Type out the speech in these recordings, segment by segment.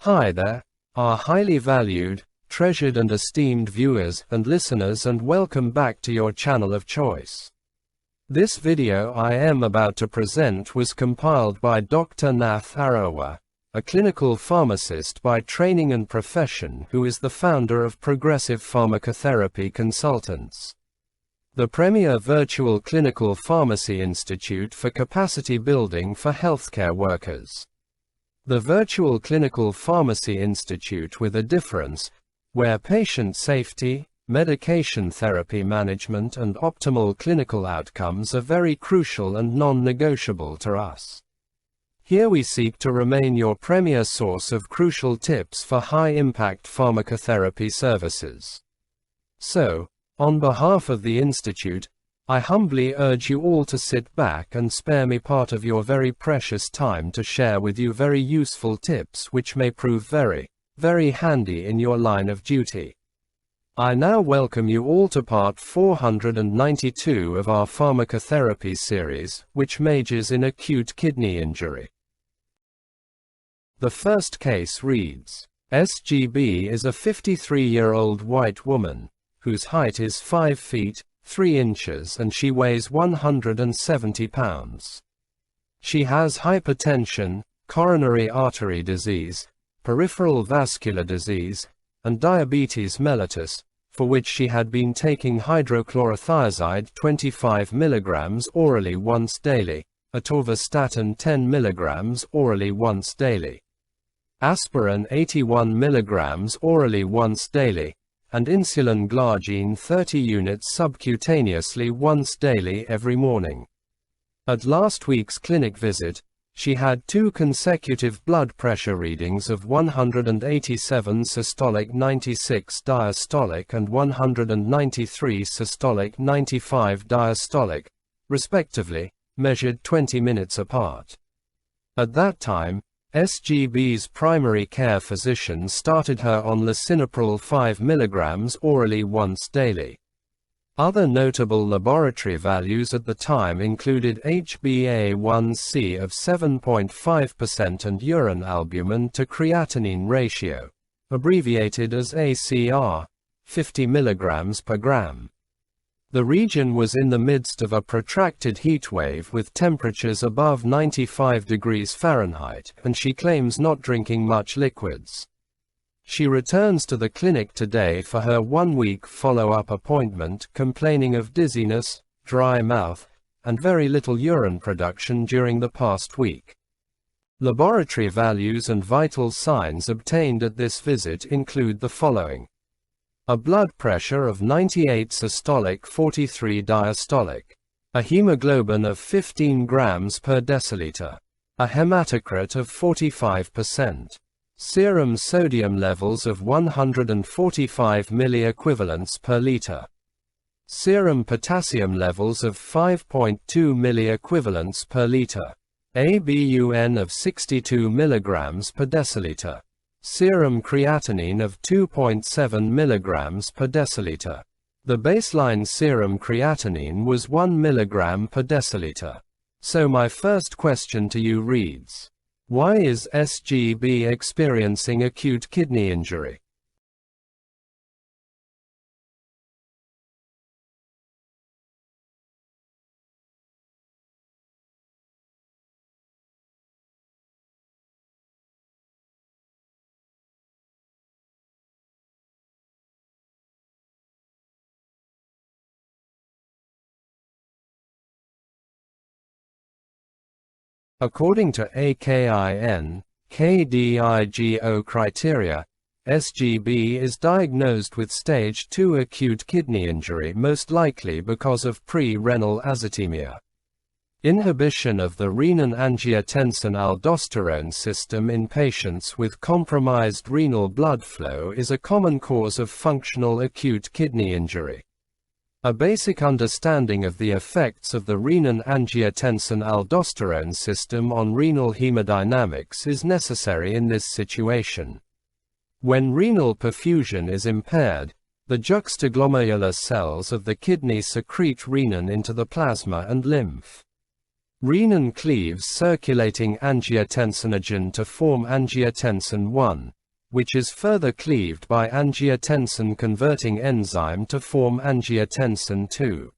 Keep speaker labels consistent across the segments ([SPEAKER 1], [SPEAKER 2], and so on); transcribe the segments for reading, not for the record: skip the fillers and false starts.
[SPEAKER 1] Hi there, our highly valued, treasured and esteemed viewers and listeners, and welcome back to your channel of choice. This video I am about to present was compiled by Dr. Nath Arawa, a clinical pharmacist by training and profession who is the founder of Progressive Pharmacotherapy Consultants, the premier virtual clinical pharmacy institute for capacity building for healthcare workers. The Virtual Clinical Pharmacy Institute with a difference, where patient safety, medication therapy management and optimal clinical outcomes are very crucial and non-negotiable to us. Here we seek to remain your premier source of crucial tips for high-impact pharmacotherapy services. So, on behalf of the Institute, I humbly urge you all to sit back and spare me part of your very precious time to share with you very useful tips which may prove very, very handy in your line of duty. I now welcome you all to part 492 of our pharmacotherapy series, which majors in acute kidney injury. The first case reads, SGB is a 53-year-old white woman, whose height is 5 feet, 3 inches and she weighs 170 pounds. She has hypertension, coronary artery disease, peripheral vascular disease, and diabetes mellitus, for which she had been taking hydrochlorothiazide 25 mg orally once daily, atorvastatin 10 mg orally once daily, aspirin 81 mg orally once daily, and insulin glargine 30 units subcutaneously once daily every morning. At last week's clinic visit, she had 2 consecutive blood pressure readings of 187 systolic 96 diastolic and 193 systolic 95 diastolic, respectively, measured 20 minutes apart. At that time, SGB's primary care physician started her on lisinopril 5 mg orally once daily. Other notable laboratory values at the time included HbA1c of 7.5% and urine albumin to creatinine ratio, abbreviated as ACR, 50 mg per gram. The region was in the midst of a protracted heat wave with temperatures above 95 degrees Fahrenheit, and she claims not drinking much liquids. She returns to the clinic today for her 1-week follow-up appointment, complaining of dizziness, dry mouth, and very little urine production during the past week. Laboratory values and vital signs obtained at this visit include the following: a blood pressure of 98 systolic 43 diastolic, a hemoglobin of 15 grams per deciliter, a hematocrit of 45%, serum sodium levels of 145 milliequivalents per liter, serum potassium levels of 5.2 milliequivalents per liter, ABUN of 62 milligrams per deciliter, serum creatinine of 2.7 mg per deciliter. The baseline serum creatinine was 1 mg per deciliter. So my first question to you reads, why is SGB experiencing acute kidney injury? According to AKIN, KDIGO criteria, SGB is diagnosed with stage 2 acute kidney injury, most likely because of pre-renal azotemia. Inhibition of the renin-angiotensin-aldosterone system in patients with compromised renal blood flow is a common cause of functional acute kidney injury. A basic understanding of the effects of the renin-angiotensin-aldosterone system on renal hemodynamics is necessary in this situation. When renal perfusion is impaired, the juxtaglomerular cells of the kidney secrete renin into the plasma and lymph. Renin cleaves circulating angiotensinogen to form angiotensin 1, which is further cleaved by angiotensin-converting enzyme to form angiotensin II.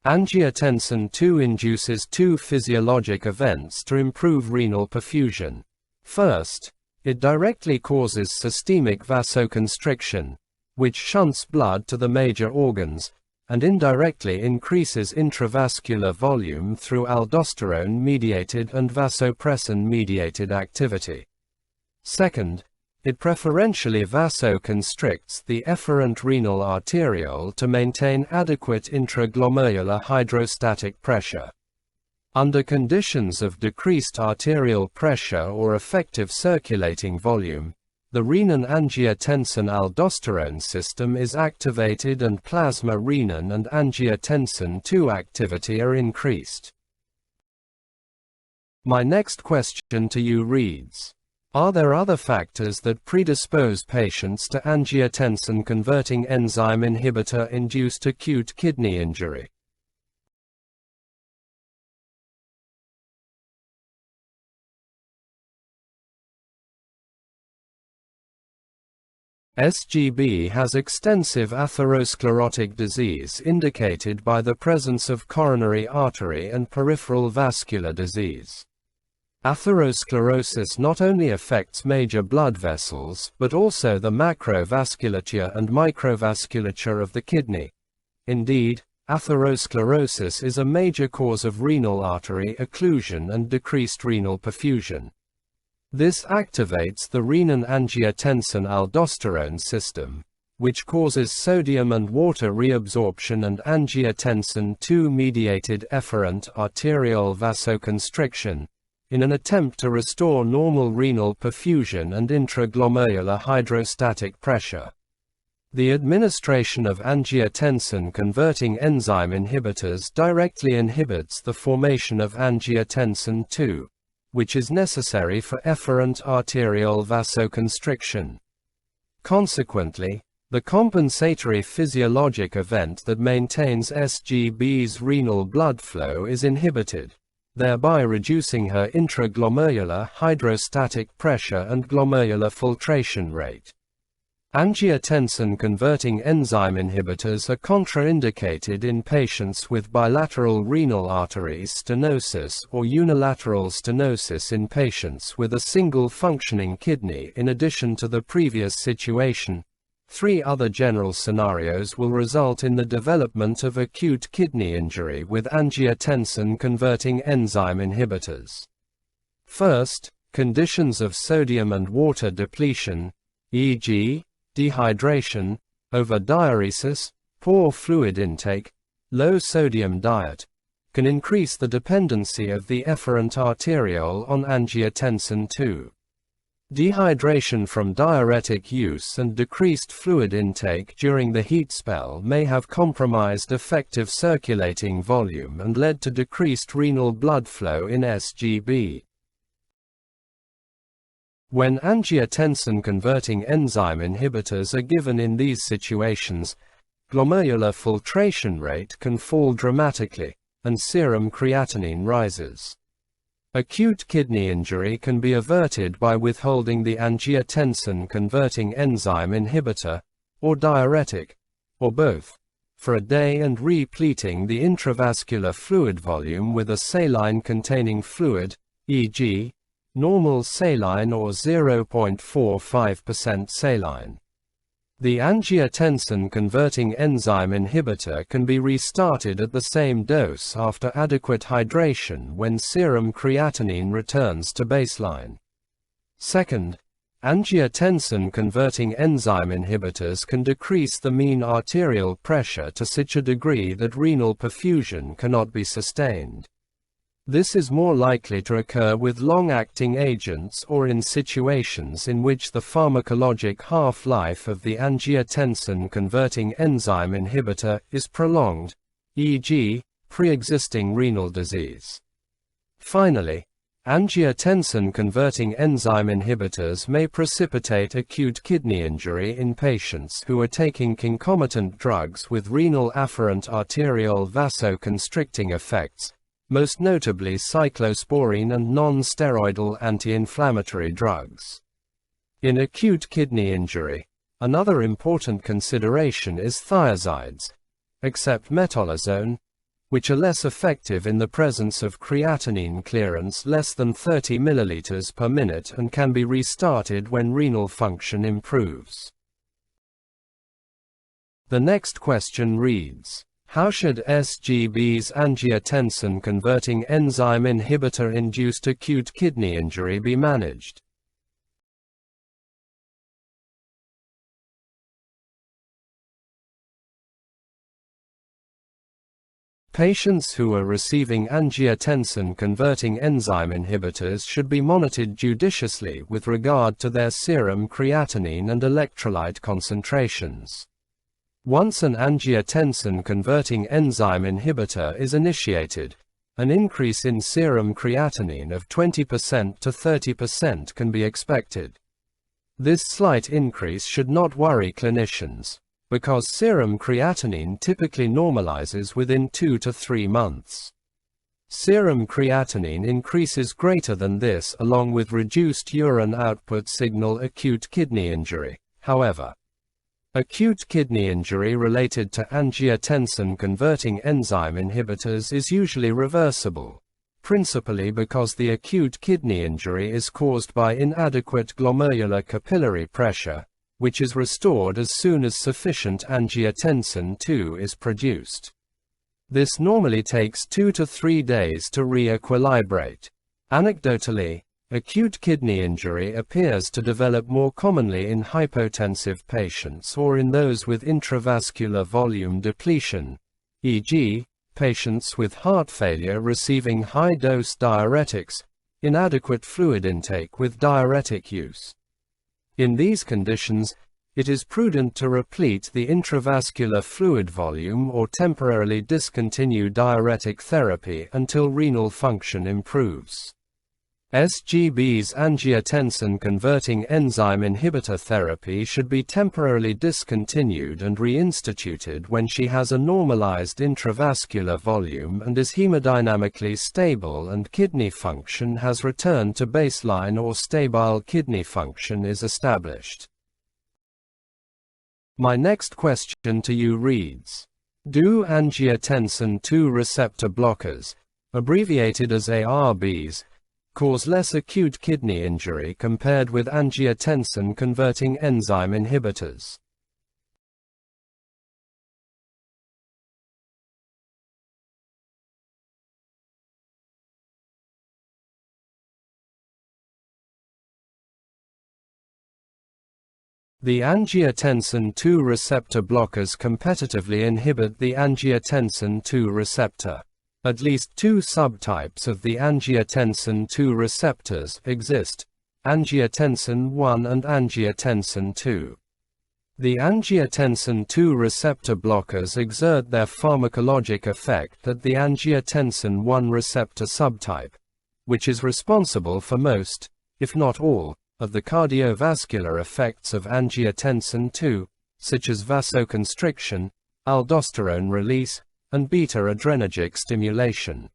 [SPEAKER 1] Angiotensin II induces two physiologic events to improve renal perfusion. First, it directly causes systemic vasoconstriction, which shunts blood to the major organs, and indirectly increases intravascular volume through aldosterone-mediated and vasopressin-mediated activity. Second, it preferentially vasoconstricts the efferent renal arteriole to maintain adequate intraglomerular hydrostatic pressure. Under conditions of decreased arterial pressure or effective circulating volume, the renin-angiotensin-aldosterone system is activated and plasma renin and angiotensin II activity are increased. My next question to you reads: are there other factors that predispose patients to angiotensin-converting enzyme inhibitor-induced acute kidney injury? SGB has extensive atherosclerotic disease indicated by the presence of coronary artery and peripheral vascular disease. Atherosclerosis not only affects major blood vessels but also the macrovasculature and microvasculature of the kidney. Indeed, atherosclerosis is a major cause of renal artery occlusion and decreased renal perfusion. This activates the renin-angiotensin-aldosterone system, which causes sodium and water reabsorption and angiotensin II-mediated efferent arteriole vasoconstriction, in an attempt to restore normal renal perfusion and intraglomerular hydrostatic pressure. The administration of angiotensin-converting enzyme inhibitors directly inhibits the formation of angiotensin II, which is necessary for efferent arteriole vasoconstriction. Consequently, the compensatory physiologic event that maintains SGB's renal blood flow is inhibited, thereby reducing her intraglomerular hydrostatic pressure and glomerular filtration rate. Angiotensin-converting enzyme inhibitors are contraindicated in patients with bilateral renal artery stenosis or unilateral stenosis in patients with a single functioning kidney. In addition to the previous situation, 3 other general scenarios will result in the development of acute kidney injury with angiotensin-converting enzyme inhibitors. First, conditions of sodium and water depletion, e.g., dehydration, overdiuresis, poor fluid intake, low sodium diet, can increase the dependency of the efferent arteriole on angiotensin II. Dehydration from diuretic use and decreased fluid intake during the heat spell may have compromised effective circulating volume and led to decreased renal blood flow in SGB. When angiotensin-converting enzyme inhibitors are given in these situations, glomerular filtration rate can fall dramatically, and serum creatinine rises. Acute kidney injury can be averted by withholding the angiotensin-converting enzyme inhibitor, or diuretic, or both, for a day and repleting the intravascular fluid volume with a saline-containing fluid, e.g., normal saline or 0.45% saline. The angiotensin-converting enzyme inhibitor can be restarted at the same dose after adequate hydration when serum creatinine returns to baseline. Second, angiotensin-converting enzyme inhibitors can decrease the mean arterial pressure to such a degree that renal perfusion cannot be sustained. This is more likely to occur with long-acting agents or in situations in which the pharmacologic half-life of the angiotensin-converting enzyme inhibitor is prolonged, e.g., pre-existing renal disease. Finally, angiotensin-converting enzyme inhibitors may precipitate acute kidney injury in patients who are taking concomitant drugs with renal afferent arteriole vasoconstricting effects, most notably cyclosporine and non-steroidal anti-inflammatory drugs. In acute kidney injury, another important consideration is thiazides, except metolazone, which are less effective in the presence of creatinine clearance less than 30 ml per minute and can be restarted when renal function improves. The next question reads, how should SGB's angiotensin-converting enzyme inhibitor-induced acute kidney injury be managed? Patients who are receiving angiotensin-converting enzyme inhibitors should be monitored judiciously with regard to their serum creatinine and electrolyte concentrations. Once an angiotensin-converting enzyme inhibitor is initiated, an increase in serum creatinine of 20% to 30% can be expected. This slight increase should not worry clinicians, because serum creatinine typically normalizes within 2 to 3 months. Serum creatinine increases greater than this along with reduced urine output signal acute kidney injury. However, acute kidney injury related to angiotensin-converting enzyme inhibitors is usually reversible, principally because the acute kidney injury is caused by inadequate glomerular capillary pressure, which is restored as soon as sufficient angiotensin II is produced. This normally takes 2 to 3 days to re-equilibrate. Anecdotally, acute kidney injury appears to develop more commonly in hypotensive patients or in those with intravascular volume depletion, e.g., patients with heart failure receiving high-dose diuretics, inadequate fluid intake with diuretic use. In these conditions, it is prudent to replete the intravascular fluid volume or temporarily discontinue diuretic therapy until renal function improves. SGB's angiotensin-converting enzyme inhibitor therapy should be temporarily discontinued and reinstituted when she has a normalized intravascular volume and is hemodynamically stable and kidney function has returned to baseline or stable kidney function is established. My next question to you reads, do angiotensin II receptor blockers, abbreviated as ARBs, cause less acute kidney injury compared with angiotensin-converting enzyme inhibitors? The angiotensin II receptor blockers competitively inhibit the angiotensin II receptor. At least 2 subtypes of the angiotensin II receptors exist, angiotensin I and angiotensin II. The angiotensin II receptor blockers exert their pharmacologic effect at the angiotensin I receptor subtype, which is responsible for most, if not all, of the cardiovascular effects of angiotensin II, such as vasoconstriction, aldosterone release, and beta-adrenergic stimulation.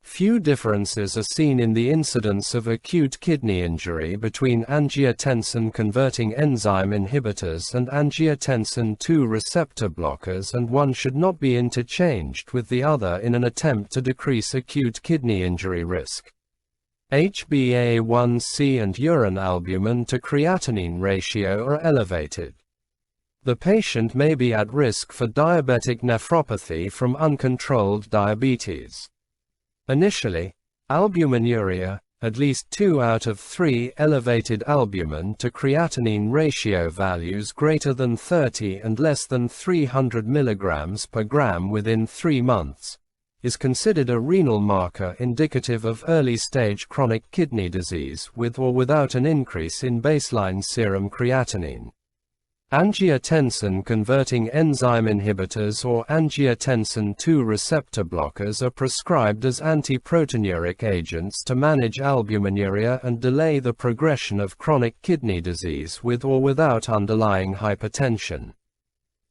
[SPEAKER 1] Few differences are seen in the incidence of acute kidney injury between angiotensin-converting enzyme inhibitors and angiotensin II receptor blockers, and one should not be interchanged with the other in an attempt to decrease acute kidney injury risk. HbA1c and urine albumin to creatinine ratio are elevated. The patient may be at risk for diabetic nephropathy from uncontrolled diabetes. Initially, albuminuria, at least 2 out of 3 elevated albumin to creatinine ratio values greater than 30 and less than 300 mg per gram within 3 months, is considered a renal marker indicative of early-stage chronic kidney disease with or without an increase in baseline serum creatinine. Angiotensin-converting enzyme inhibitors or angiotensin II receptor blockers are prescribed as antiproteinuric agents to manage albuminuria and delay the progression of chronic kidney disease with or without underlying hypertension.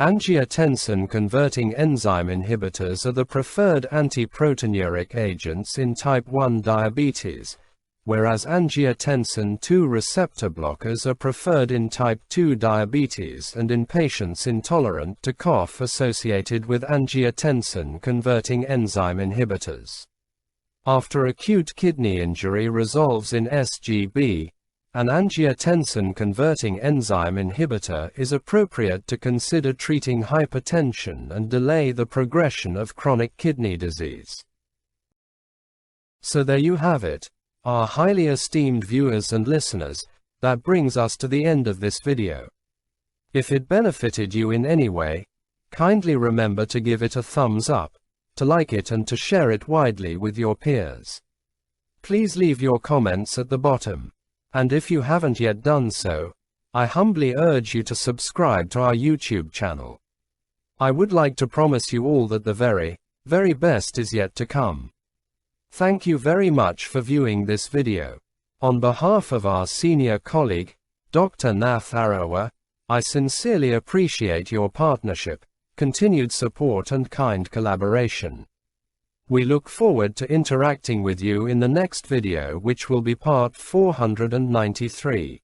[SPEAKER 1] Angiotensin-converting enzyme inhibitors are the preferred antiproteinuric agents in type 1 diabetes, whereas angiotensin II receptor blockers are preferred in type 2 diabetes and in patients intolerant to cough associated with angiotensin-converting enzyme inhibitors. After acute kidney injury resolves in SGB, an angiotensin-converting enzyme inhibitor is appropriate to consider treating hypertension and delay the progression of chronic kidney disease. So there you have it, our highly esteemed viewers and listeners. That brings us to the end of this video. If it benefited you in any way, kindly remember to give it a thumbs up, to like it and to share it widely with your peers. Please leave your comments at the bottom. And if you haven't yet done so, I humbly urge you to subscribe to our YouTube channel. I would like to promise you all that the very, very best is yet to come. Thank you very much for viewing this video. On behalf of our senior colleague, Dr. Nath Arawa, I sincerely appreciate your partnership, continued support and kind collaboration. We look forward to interacting with you in the next video, which will be part 493.